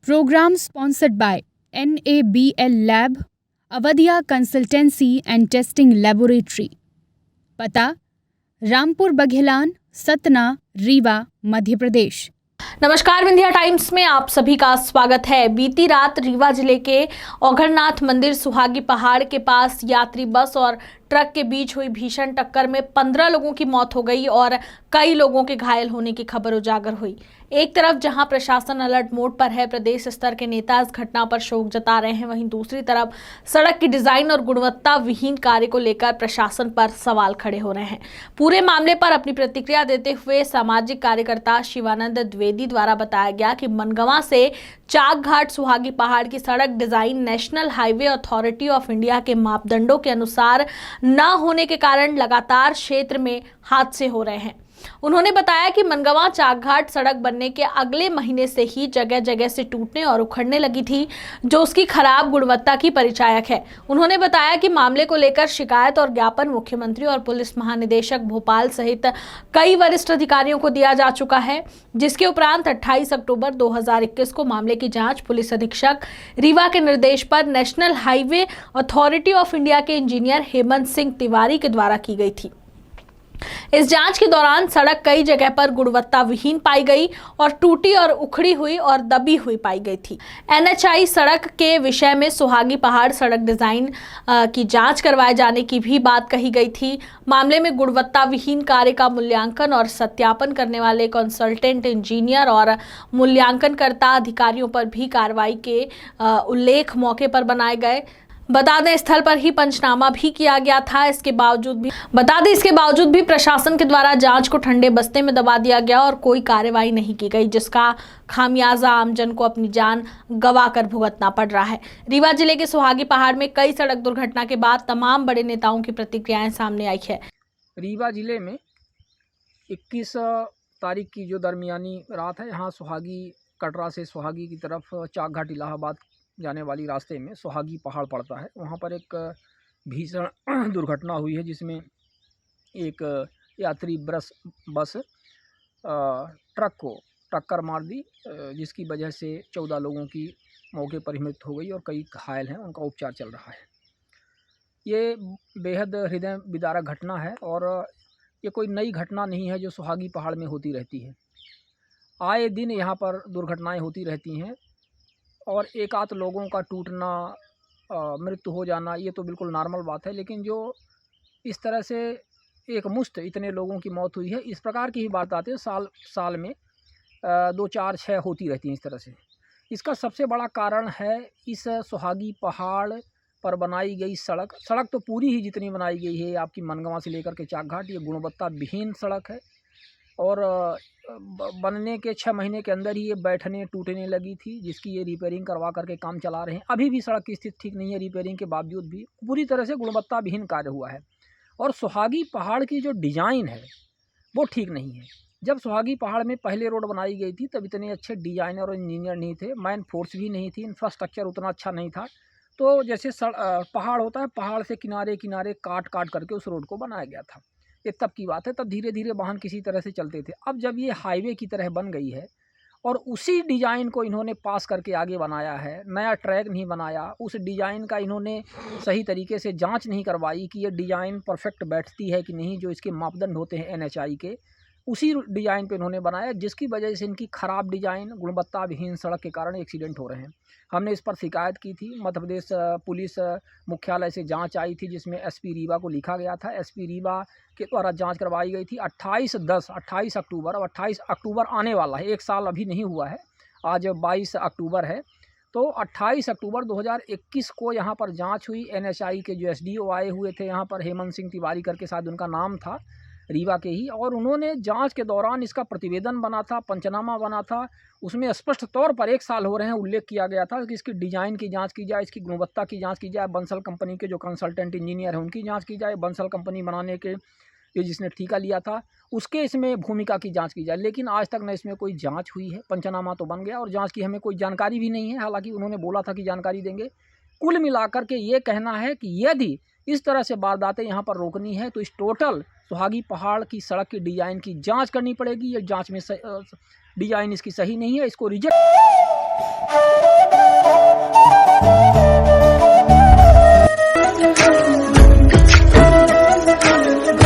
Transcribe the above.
Program sponsored by NABL Lab, Awadhiya consultancy and testing laboratory. पता रामपुर बघेलान, सतना, रीवा, मध्य प्रदेश। नमस्कार, Vindhya times में आप सभी का स्वागत है। बीती रात रीवा जिले के औघड़नाथ मंदिर सुहागी पहाड़ के पास यात्री बस और ट्रक के बीच हुई भीषण टक्कर में 15 लोगों की मौत हो गई और कई लोगों के घायल होने की खबर उजागर हुई। एक तरफ जहां प्रशासन अलर्ट मोड पर है, प्रदेश स्तर के नेता इस घटना पर शोक जता रहे हैं, वहीं दूसरी तरफ सड़क की डिजाइन और गुणवत्ता विहीन कार्य को लेकर प्रशासन पर सवाल खड़े हो रहे हैं। पूरे मामले पर अपनी प्रतिक्रिया देते हुए सामाजिक कार्यकर्ता शिवानंद द्विवेदी द्वारा बताया गया कि मनगवा से चाक घाट सुहागी पहाड़ की सड़क design national highway authority of India के मापदंडों के अनुसार न होने के कारण लगातार क्षेत्र में हादसे हो रहे हैं। उन्होंने बताया कि मनगवा चाक घाट सड़क बनने के अगले महीने से ही जगह जगह से टूटने और उखड़ने लगी थी, जो उसकी खराब गुणवत्ता की परिचायक है। उन्होंने बताया कि मामले को लेकर शिकायत और ज्ञापन मुख्यमंत्री और पुलिस महानिदेशक भोपाल सहित कई वरिष्ठ अधिकारियों को दिया जा चुका है, जिसके उपरांत 28 अक्टूबर 2021 को मामले की जांच पुलिस अधीक्षक रीवा के निर्देश पर national highway authority of India के इंजीनियर हेमंत सिंह तिवारी के द्वारा की गई थी। इस जांच के दौरान सड़क कई जगह पर गुणवत्ता विहीन पाई गई और टूटी और उखड़ी हुई और दबी हुई पाई गई थी। NHI सड़क के विषय में सुहागी पहाड़ सड़क डिजाइन की जांच करवाए जाने की भी बात कही गई थी। मामले में गुणवत्ता विहीन कार्य का मूल्यांकन और सत्यापन करने वाले कंसल्टेंट इंजीनियर और मूल्यांकनकर्ता अधिकारियों पर भी कार्रवाई के उल्लेख मौके पर बनाए गए। बता दें, स्थल पर ही पंचनामा भी किया गया था। इसके बावजूद भी प्रशासन के द्वारा जांच को ठंडे बस्ते में दबा दिया गया और कोई कार्रवाई नहीं की गई, जिसका खामियाजा आमजन को अपनी जान गंवा कर भुगतना पड़ रहा है। रीवा जिले के सुहागी पहाड़ में कई सड़क दुर्घटना के बाद तमाम बड़े नेताओं की प्रतिक्रियाएं सामने आई है। रीवा जिले में 21 तारीख की जो दरमियानी रात है, यहाँ सुहागी कटरा से सुहागी की तरफ चाक घाट इलाहाबाद जाने वाली रास्ते में सुहागी पहाड़ पड़ता है। वहाँ पर एक भीषण दुर्घटना हुई है, जिसमें एक यात्री बस ट्रक को टक्कर मार दी, जिसकी वजह से 14 लोगों की मौके पर ही मृत्यु हो गई और कई घायल हैं, उनका उपचार चल रहा है। ये बेहद हृदय विदारक घटना है और ये कोई नई घटना नहीं है जो सुहागी पहाड़ में होती रहती है। आए दिन यहाँ पर दुर्घटनाएं होती रहती हैं और एक आध लोगों का टूटना, मृत्यु हो जाना, ये तो बिल्कुल नॉर्मल बात है। लेकिन जो इस तरह से एक मुश्त इतने लोगों की मौत हुई है, इस प्रकार की ही वारदातें साल में 2, 4, 6 होती रहती हैं इस तरह से। इसका सबसे बड़ा कारण है इस सुहागी पहाड़ पर बनाई गई सड़क तो पूरी ही जितनी बनाई गई है आपकी मनगवा से लेकर के चाक घाट, ये गुणवत्ता विहीन सड़क है और बनने के 6 महीने के अंदर ही ये बैठने टूटने लगी थी, जिसकी ये रिपेयरिंग करवा करके काम चला रहे हैं। अभी भी सड़क की स्थिति ठीक नहीं है, रिपेयरिंग के बावजूद भी पूरी तरह से गुणवत्ता विहीन कार्य हुआ है। और सुहागी पहाड़ की जो डिज़ाइन है वो ठीक नहीं है। जब सुहागी पहाड़ में पहले रोड बनाई गई थी तब इतने अच्छे डिजाइनर और इंजीनियर नहीं थे, मैन फोर्स भी नहीं थी, इंफ्रास्ट्रक्चर उतना अच्छा नहीं था। तो जैसे पहाड़ होता है, पहाड़ से किनारे किनारे काट करके उस रोड को बनाया गया था। ये तब की बात है, तब धीरे धीरे वाहन किसी तरह से चलते थे। अब जब ये हाईवे की तरह बन गई है और उसी डिज़ाइन को इन्होंने पास करके आगे बनाया है, नया ट्रैक नहीं बनाया, उस डिज़ाइन का इन्होंने सही तरीके से जांच नहीं करवाई कि ये डिज़ाइन परफेक्ट बैठती है कि नहीं, जो इसके मापदंड होते हैं NHI के, उसी डिज़ाइन पे इन्होंने बनाया, जिसकी वजह से इनकी ख़राब डिज़ाइन, गुणवत्ता विहीन सड़क के कारण एक्सीडेंट हो रहे हैं। हमने इस पर शिकायत की थी। मध्य प्रदेश पुलिस मुख्यालय से जांच आई थी, जिसमें SP रीवा को लिखा गया था। SP रीवा के द्वारा जांच करवाई गई थी 28 अक्टूबर। अब 28 अक्टूबर आने वाला है, 1 साल अभी नहीं हुआ है, आज 22 अक्टूबर है। तो 28 अक्टूबर 2021 को यहाँ पर जाँच हुई। NHI के जो SDO आए हुए थे यहाँ पर, हेमंत सिंह तिवारी करके शायद उनका नाम था, रीवा के ही, और उन्होंने जांच के दौरान इसका प्रतिवेदन बना था, पंचनामा बना था। उसमें स्पष्ट तौर पर 1 साल हो रहे हैं उल्लेख किया गया था कि इसकी डिज़ाइन की जांच की जाए, इसकी गुणवत्ता की जांच की जाए, बंसल कंपनी के जो कंसल्टेंट इंजीनियर हैं उनकी जांच की जाए, बंसल कंपनी बनाने के ये जिसने ठेका लिया था उसके इसमें भूमिका की जांच की जाए। लेकिन आज तक न इसमें कोई जांच हुई है। पंचनामा तो बन गया और जांच की हमें कोई जानकारी भी नहीं है, हालांकि उन्होंने बोला था कि जानकारी देंगे। कुल मिलाकर के ये कहना है कि यदि इस तरह से वारदातें यहाँ पर रोकनी है तो इस टोटल सुहागी पहाड़ की सड़क की डिज़ाइन की जांच करनी पड़ेगी। ये जांच में डिज़ाइन इसकी सही नहीं है, इसको रिजेक्ट